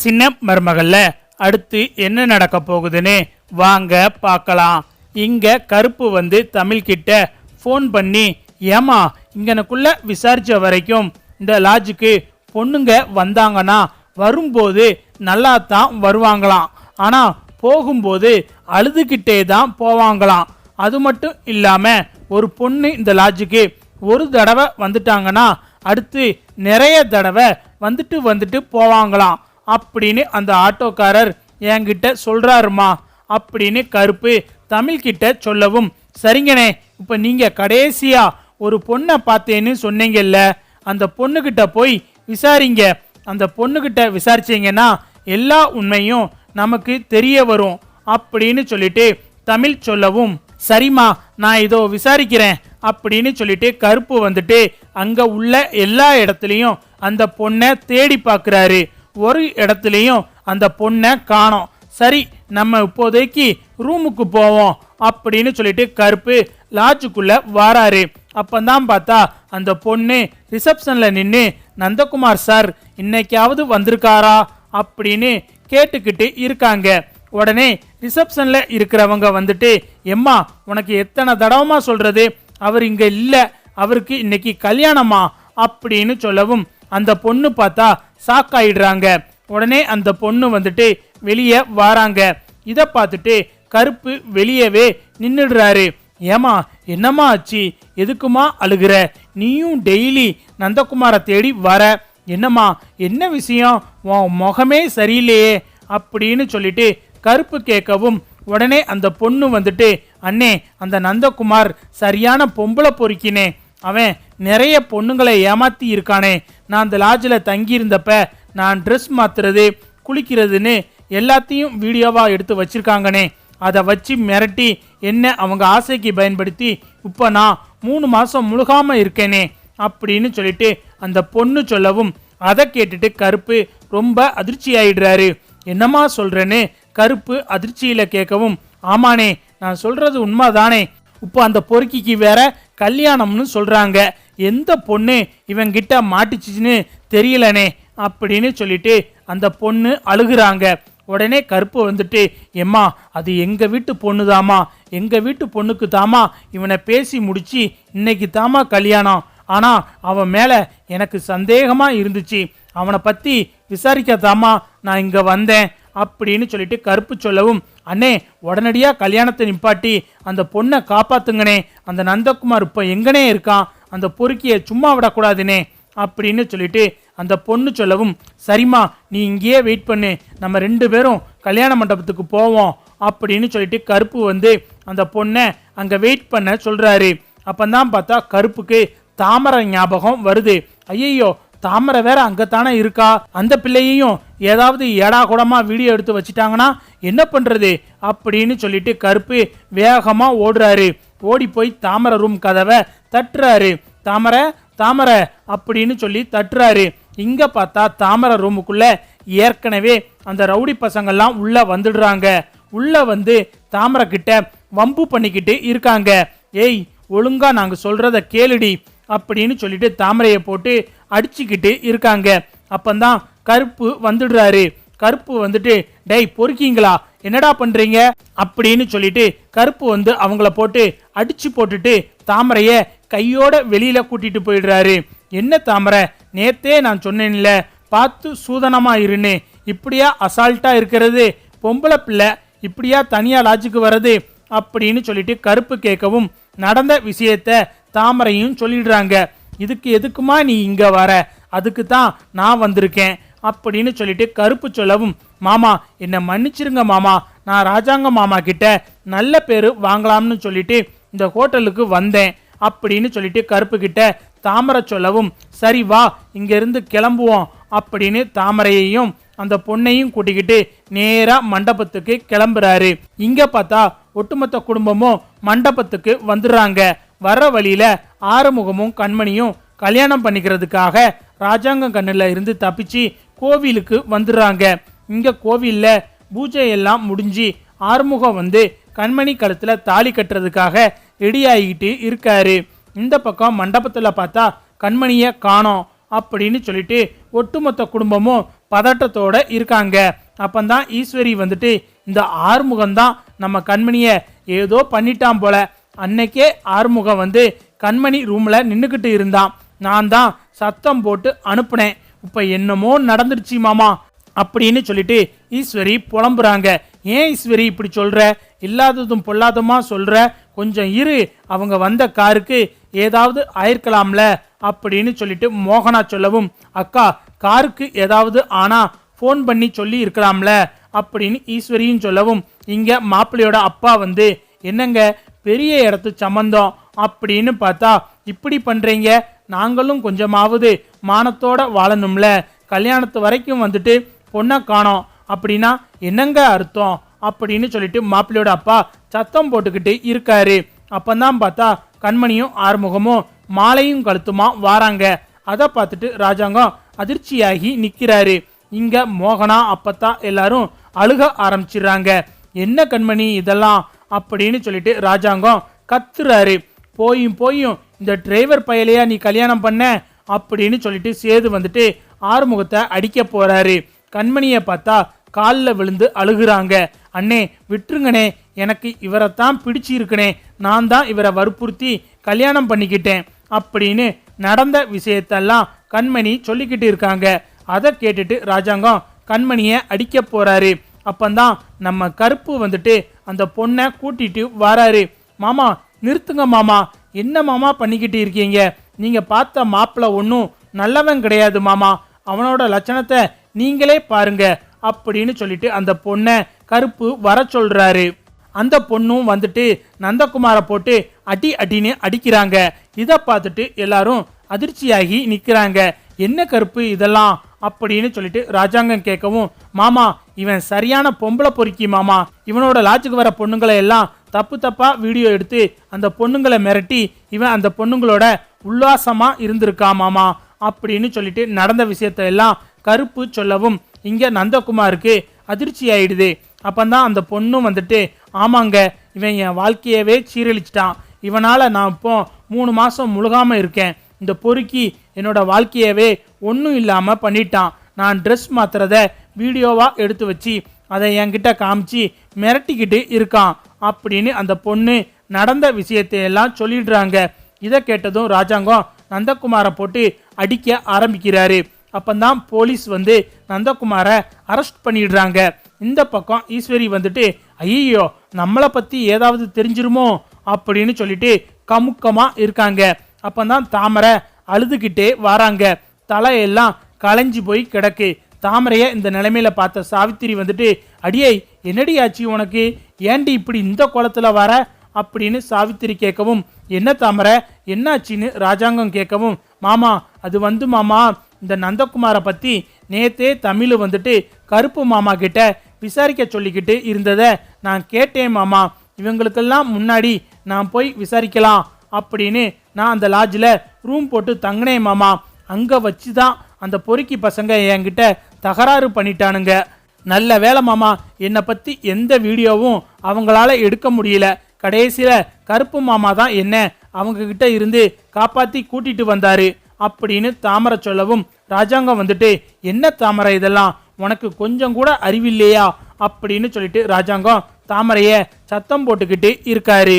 சின்ன மருமகள்ல அடுத்து என்ன நடக்க போகுதுன்னு வாங்க பார்க்கலாம். இங்க கருப்பு வந்து தமிழ்கிட்ட ஃபோன் பண்ணி, ஏமா இங்கனக்குள்ள விசாரிச்ச வரைக்கும் இந்த லாட்ஜுக்கு பொண்ணுங்க வந்தாங்கன்னா வரும்போது நல்லா தான் வருவாங்களாம், ஆனா போகும்போது அழுதுகிட்டே தான் போவாங்களாம். அது மட்டும் இல்லாம ஒரு பொண்ணு இந்த லாட்ஜுக்கு ஒரு தடவை வந்துட்டாங்கன்னா அடுத்து நிறைய தடவை வந்துட்டு போவாங்களாம் அப்படின்னு அந்த ஆட்டோக்காரர் என்கிட்ட சொல்றாருமா அப்படின்னு கருப்பு தமிழ்கிட்ட சொல்லவும், சரிங்கண்ணே, இப்போ நீங்க கடைசியா ஒரு பொண்ணை பார்த்தேன்னு சொன்னீங்கல்ல, அந்த பொண்ணுகிட்ட போய் விசாரிங்க. அந்த பொண்ணுகிட்ட விசாரிச்சீங்கன்னா எல்லா உண்மையும் நமக்கு தெரிய வரும் அப்படின்னு சொல்லிட்டு தமிழ் சொல்லவும், சரிம்மா நான் இதோ விசாரிக்கிறேன் அப்படின்னு சொல்லிட்டு கருப்பு வந்துட்டு அங்க உள்ள எல்லா இடத்துலையும் அந்த பொண்ணை தேடி பார்க்குறாரு. ஒரு இடத்துலையும் அந்த பொண்ணை காணோம். சரி, நம்ம இப்போதைக்கு ரூமுக்கு போவோம் அப்படின்னு சொல்லிட்டு கருப்பு லாட்ஜுக்குள்ள வாராரு. அப்பந்தான் பார்த்தா அந்த பொண்ணு ரிசப்ஷன்ல நின்று, நந்தகுமார் சார் இன்னைக்காவது வந்திருக்காரா அப்படின்னு கேட்டுக்கிட்டு இருக்காங்க. உடனே ரிசப்ஷன்ல இருக்கிறவங்க வந்துட்டு, எம்மா உனக்கு எத்தனை தடவமா சொல்றது, அவர் இங்க இல்ல, அவருக்கு இன்னைக்கு கல்யாணமா அப்படின்னு சொல்லவும் அந்த பொண்ணு பார்த்தா ஷாக் ஆயிடுறாங்க. உடனே அந்த பொண்ணு வந்துட்டு வெளியே வாராங்க. இதை பார்த்துட்டு கருப்பு வெளியவே நின்றுடுறாரு. ஏமா என்னம்மா ஆச்சு, எதுக்குமா அழுகிற, நீயும் டெய்லி நந்தகுமாரை தேடி வர, என்னம்மா என்ன விஷயம், உன் முகமே சரியில்லையே அப்படின்னு சொல்லிட்டு கருப்பு கேட்கவும், உடனே அந்த பொண்ணு வந்துட்டு, அண்ணே அந்த நந்தகுமார் சரியான பொம்பளை பொறுக்கினே, அவன் நிறைய பொண்ணுங்களை ஏமாத்தி இருக்கானே, நான் அந்த லாட்ஜில் தங்கியிருந்தப்ப நான் ட்ரெஸ் மாத்துறது குளிக்கிறதுன்னு எல்லாத்தையும் வீடியோவா எடுத்து வச்சிருக்காங்கனே, அதை வச்சு மிரட்டி என்ன அவங்க ஆசைக்கு பயன்படுத்தி இப்போ நான் 3 மாதம் முழுகாம இருக்கேனே அப்படின்னு சொல்லிட்டு அந்த பொண்ணு சொல்லவும், அதை கேட்டுட்டு கருப்பு ரொம்ப அதிர்ச்சி ஆயிடுறாரு. என்னம்மா சொல்றேன்னு கருப்பு அதிர்ச்சியில கேட்கவும், ஆமானே நான் சொல்றது உண்மைதானே, இப்போ அந்த பொறுக்கிக்கு வேற கல்யாணம்னு சொல்றாங்க, எந்த பொண்ணு இவங்கிட்ட மாட்டிச்சுன்னு தெரியலனே அப்படின்னு சொல்லிட்டு அந்த பொண்ணு அழுகுறாங்க. உடனே கருப்பு வந்துட்டு, எம்மா அது எங்க வீட்டு பொண்ணுதாமா, எங்க வீட்டு பொண்ணுக்கு தாமா இவனை பேசி முடிச்சு இன்னைக்கு தாமா கல்யாணம், ஆனா அவன் மேல எனக்கு சந்தேகமா இருந்துச்சு, அவனை பத்தி விசாரிக்கத்தாமா நான் இங்க வந்தேன் அப்படின்னு சொல்லிட்டு கருப்பு சொல்லவும், அண்ணே உடனடியா கல்யாணத்தை நிப்பாட்டி அந்த பொண்ணை காப்பாத்துங்கனே, அந்த நந்தகுமார் இப்போ எங்கனே இருக்கான், அந்த பொறுக்கியை சும்மா விடக்கூடாதுனே அப்படின்னு சொல்லிட்டு அந்த பொண்ணு சொல்லவும், சரிம்மா நீ இங்கேயே வெயிட் பண்ணு, நம்ம 2 பேரும் கல்யாண மண்டபத்துக்கு போவோம் அப்படின்னு சொல்லிட்டு கருப்பு வந்து அந்த பொண்ணை அங்கே வெயிட் பண்ண சொல்றாரு. அப்பந்தான் பார்த்தா கருப்புக்கு தாமரை ஞாபகம் வருது. ஐயோ தாமரை வேற அங்கத்தானே இருக்கா, அந்த பிள்ளையையும் ஏதாவது ஏடா கூடமா வீடியோ எடுத்து வச்சுட்டாங்கன்னா என்ன பண்றது அப்படின்னு சொல்லிட்டு கருப்பு வேகமா ஓடுறாரு. ஓடி போய் தாமரை ரூம் கதவை தட்டுறாரு. தாமரை தாமரை அப்படின்னு சொல்லி தட்டுறாரு. இங்க பார்த்தா தாமரை ரூமுக்குள்ள ஏற்கனவே அந்த ரவுடி பசங்கள்லாம் உள்ள வந்துடுறாங்க. உள்ள வந்து தாமரை கிட்ட வம்பு பண்ணிக்கிட்டு இருக்காங்க. ஏய் ஒழுங்கா நாங்க சொல்றத கேளுடி அப்படின்னு சொல்லிட்டு தாமரையை போட்டு அடிச்சுக்கிட்டு இருக்காங்க. அப்பந்தான் கருப்பு வந்துடுறாரு. கருப்பு வந்துட்டு, டேய் பொறுக்கீங்களா என்னடா பண்றீங்க அப்படின்னு சொல்லிட்டு கருப்பு வந்து அவங்கள போட்டு அடிச்சு போட்டுட்டு தாமரைய கையோட வெளியில கூட்டிட்டு போயிடுறாரு. என்ன தாமரை, நேத்தே நான் சொன்னேன்ல பார்த்து சூதனமா இருன்னு, இப்படியா அசால்ட்டா இருக்கிறது, பொம்பளை பிள்ளை இப்படியா தனியா லாட்ஜுக்கு வர்றது அப்படின்னு சொல்லிட்டு கருப்பு கேட்கவும், நடந்த விஷயத்த தாமரையும் சொல்லிடுறாங்க. இதுக்கு எதுக்குமா நீ இங்க வர, அதுக்கு தான் நான் வந்திருக்கேன் அப்படின்னு சொல்லிட்டு கருப்பு சொல்லவும், மாமா என்னை மன்னிச்சிருங்க மாமா, நான் ராஜாங்க மாமா கிட்ட நல்ல பேரு வாங்கலாம்னு சொல்லிட்டு இந்த ஹோட்டலுக்கு வந்தேன் அப்படின்னு சொல்லிட்டு கருப்பு கிட்ட தாமரை சொல்லவும், சரி வா இங்க இருந்து கிளம்புவோம் அப்படின்னு தாமரையையும் அந்த பொண்ணையும் கூட்டிக்கிட்டு நேரா மண்டபத்துக்கு கிளம்புறாரு. இங்க பார்த்தா ஒட்டுமொத்த குடும்பமும் மண்டபத்துக்கு வந்துடுறாங்க. வர்ற வழியில ஆறுமுகமும் கண்மணியும் கல்யாணம் பண்ணிக்கிறதுக்காக ராஜாங்க கண்ணுல இருந்து தப்பிச்சு கோவிலுக்கு வந்துடுறாங்க. இங்க கோவில்ல பூஜை எல்லாம் முடிஞ்சு ஆறுமுகம் வந்து கண்மணி கழுத்துல தாலி கட்டுறதுக்காக ரெடி ஆகிட்டு இருக்காரு. இந்த பக்கம் மண்டபத்துல பார்த்தா கண்மணிய காணோம் அப்படின்னு சொல்லிட்டு ஒட்டுமொத்த குடும்பமும் பதட்டத்தோட இருக்காங்க. அப்பந்தான் ஈஸ்வரி வந்துட்டு இந்த ஆறுமுகம்தான் நம்ம கண்மணிய ஏதோ பண்ணிட்டான் போல. அன்னைக்கே ஆறுமுகம் வந்து கண்மணி ரூம்ல நின்னுக்கிட்டு இருந்தான். நான் தான் சத்தம் போட்டு அனுப்புனேன். இப்ப என்னமோ நடந்துருச்சு மாமா அப்படின்னு சொல்லிட்டு ஈஸ்வரி புலம்புறாங்க. ஏன் ஈஸ்வரி இப்படி சொல்ற? இல்லாததும் பொல்லாதமா சொல்ற? கொஞ்சம் இரு, அவங்க வந்த காருக்கு ஏதாவது ஆயிருக்கலாம்ல அப்படின்னு சொல்லிட்டு மோகனா சொல்லவும், அக்கா காருக்கு ஏதாவது ஆனா ஃபோன் பண்ணி சொல்லி இருக்கலாம்ல அப்படின்னு ஈஸ்வரியும் சொல்லவும், இங்க மாப்பிள்ளையோட அப்பா வந்து என்னங்க பெரிய இடத்து சம்பந்தம் அப்படின்னு பார்த்தா இப்படி பண்றீங்க, நாங்களும் கொஞ்சமாவது மானத்தோட வாழணும்ல, கல்யாணத்து வரைக்கும் வந்துட்டு பொண்ணை காணோம் அப்படின்னா என்னங்க அர்த்தம் அப்படின்னு சொல்லிட்டு மாப்பிள்ளையோட அப்பா சத்தம் போட்டுக்கிட்டு இருக்காரு. அப்பந்தான் பார்த்தா கண்மணியும் ஆறுமுகமும் மாலையும் கழுத்துமா வாராங்க. அதை பார்த்துட்டு ராஜாங்கம் அதிர்ச்சியாகி நிக்கிறாரு. இங்க மோகனா அப்பத்தா எல்லாரும் அழுக ஆரம்பிச்சிடுறாங்க. என்ன கண்மணி இதெல்லாம் அப்படின்னு சொல்லிட்டு ராஜாங்கம் கத்துறாரு. போயும் இந்த டிரைவர் பயலையா நீ கல்யாணம் பண்ண அப்படின்னு சொல்லிட்டு சேது வந்துட்டு ஆறுமுகத்தை அடிக்க போறாரு. கண்மணியை பார்த்தா காலில் விழுந்து அழுகுறாங்க. அண்ணே விட்டுருங்கண்ணே, எனக்கு இவரைத்தான் பிடிச்சி இருக்குனே, நான் தான் இவரை வற்புறுத்தி கல்யாணம் பண்ணிக்கிட்டேன் அப்படின்னு நடந்த விஷயத்தெல்லாம் கண்மணி சொல்லிக்கிட்டு இருக்காங்க. அதை கேட்டுட்டு ராஜாங்கம் கண்மணியை அடிக்க போறாரு. அப்பந்தான் நம்ம கருப்பு வந்துட்டு அந்த பொண்ணை கூட்டிட்டு வராரு. மாமா நிறுத்துங்க மாமா, என்ன மாமா பண்ணிக்கிட்டு இருக்கீங்க? நீங்க பார்த்த மாப்பிள்ள ஒன்றும் நல்லவன் கிடையாது மாமா, அவனோட லட்சணத்தை நீங்களே பாருங்க அப்படின்னு சொல்லிட்டு அந்த பொண்ணை கருப்பு வர சொல்றாரு. அந்த பொண்ணும் வந்துட்டு நந்தகுமாரை போட்டு அடின்னு அடிக்கிறாங்க. இதை பார்த்துட்டு எல்லாரும் அதிர்ச்சியாகி நிக்கிறாங்க. என்ன கருப்பு இதெல்லாம் அப்படின்னு சொல்லிட்டு ராஜாங்கம் கேட்கவும், மாமா இவன் சரியான பொம்பளை பொறுக்கி மாமா, இவனோட லாட்ஜுக்கு வர பொண்ணுங்களை எல்லாம் தப்பா வீடியோ எடுத்து அந்த பொண்ணுங்களை மிரட்டி இவன் அந்த பொண்ணுங்களோட உல்லாசமா இருந்திருக்கான் மாமா அப்படின்னு சொல்லிட்டு நடந்த விஷயத்த எல்லாம் கருப்பு சொல்லவும், இங்க நந்தகுமாருக்கு அதிர்ச்சி ஆயிடுது. அப்பந்தான் அந்த பொண்ணும் வந்துட்டு, ஆமாங்க இவன் என் வாழ்க்கையவே சீரழிச்சிட்டான், இவனால நான் இப்போ 3 மாசம் முழுகாம இருக்கேன், இந்த பொறுக்கி என்னோட வாழ்க்கையவே ஒன்றும் இல்லாம பண்ணிட்டான், நான் ட்ரெஸ் மாத்துறத வீடியோவா எடுத்து வச்சு அதை என்கிட்ட காமிச்சு மிரட்டிக்கிட்டு இருக்கான் அப்படின்னு அந்த பொண்ணு நடந்த விஷயத்தையெல்லாம் சொல்லிடுறாங்க. இதை கேட்டதும் ராஜாங்கம் நந்தகுமாரை போட்டு அடிக்க ஆரம்பிக்கிறாரு. அப்பந்தான் போலீஸ் வந்து நந்தகுமாரை அரெஸ்ட் பண்ணிடுறாங்க. இந்த பக்கம் ஈஸ்வரி வந்துட்டு, ஐயோ நம்மளை பத்தி ஏதாவது தெரிஞ்சிருமோ அப்படின்னு சொல்லிட்டு கமுக்கமா இருக்காங்க. அப்பந்தான் தாமரை அழுதுகிட்டே வராங்க. தலையெல்லாம் களைஞ்சி போய் கிடக்கு. தாமரைய இந்த நிலைமையில பார்த்த சாவித்திரி வந்துட்டு, அடியை என்னடி ஆச்சு உனக்கு, ஏண்டி இப்படி இந்த கோலத்துல வர அப்படின்னு சாவித்திரி கேட்கவும், என்ன தாமரை என்னாச்சின்னு ராஜாங்கம் கேட்கவும், மாமா அது வந்து மாமா இந்த நந்தகுமாரை பத்தி நேத்தே தமிழ் வந்துட்டு கருப்பு மாமா கிட்ட விசாரிக்க சொல்லிக்கிட்டு இருந்ததை நான் கேட்டேன் மாமா, இவங்களுக்கெல்லாம் முன்னாடி நான் போய் விசாரிக்கலாம் அப்படின்னு நான் அந்த லாட்ஜில் ரூம் போட்டு தங்கினேன் மாமா, அங்கே வச்சு தான் அந்த பொறுக்கி பசங்க என்கிட்ட தகராறு பண்ணிட்டானுங்க. நல்ல வேலை மாமா, என்னை பற்றி எந்த வீடியோவும் அவங்களால எடுக்க முடியல, கடைசியில் கருப்பு மாமா தான் என்ன அவங்க கிட்ட இருந்து காப்பாற்றி கூட்டிட்டு வந்தாரு அப்படின்னு தாமரை சொல்லவும், ராஜாங்கம் வந்துட்டு, என்ன தாமரை இதெல்லாம் உனக்கு கொஞ்சம் கூட அறிவில்லையா அப்படின்னு சொல்லிட்டு ராஜாங்கம் தாமரைய சத்தம் போட்டுக்கிட்டு இருக்காரு.